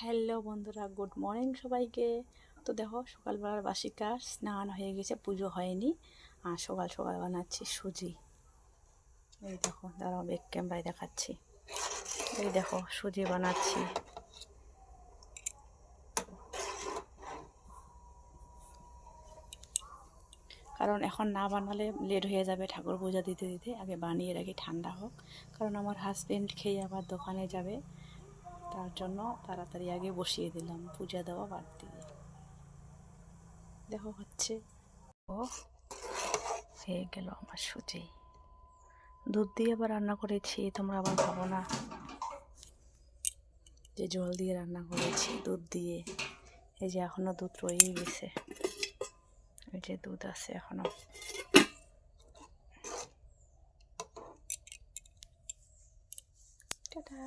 Hello বন্ধুরা, good morning সবাইকে। তো দেখো, সকালবেলার বাসি কাজ, স্নান হয়ে গেছে, পুজো হয়নি। আর সকাল সকাল বানাচ্ছি সুজি। এই দেখো, দাঁড়াও ব্যাক ক্যামেরায় দেখাচ্ছি। এই দেখো, সুজি বানাচ্ছি। কারণ এখন না বানালে লেট হয়ে যাবে ঠাকুর পূজা দিতে দিতে। আগে বানিয়ে রাখি, ঠান্ডা হোক। কারণ আমার হাজবেন্ড খেয়ে আবার দোকানে যাবে, তার জন্য তাড়াতাড়ি আগে বসিয়ে দিলাম পূজা দেওয়া বাদ দিয়ে। দেখো হচ্ছে, ও হয়ে গেল আমার সুজি। দুধ দিয়ে আবার রান্না করেছি, তোমরা আবার ভাবো না যে জল দিয়ে রান্না করেছি। দুধ দিয়ে, এই যে এখনো দুধ রয়েই গেছে, এই যে দুধ আছে এখনো। টাটা।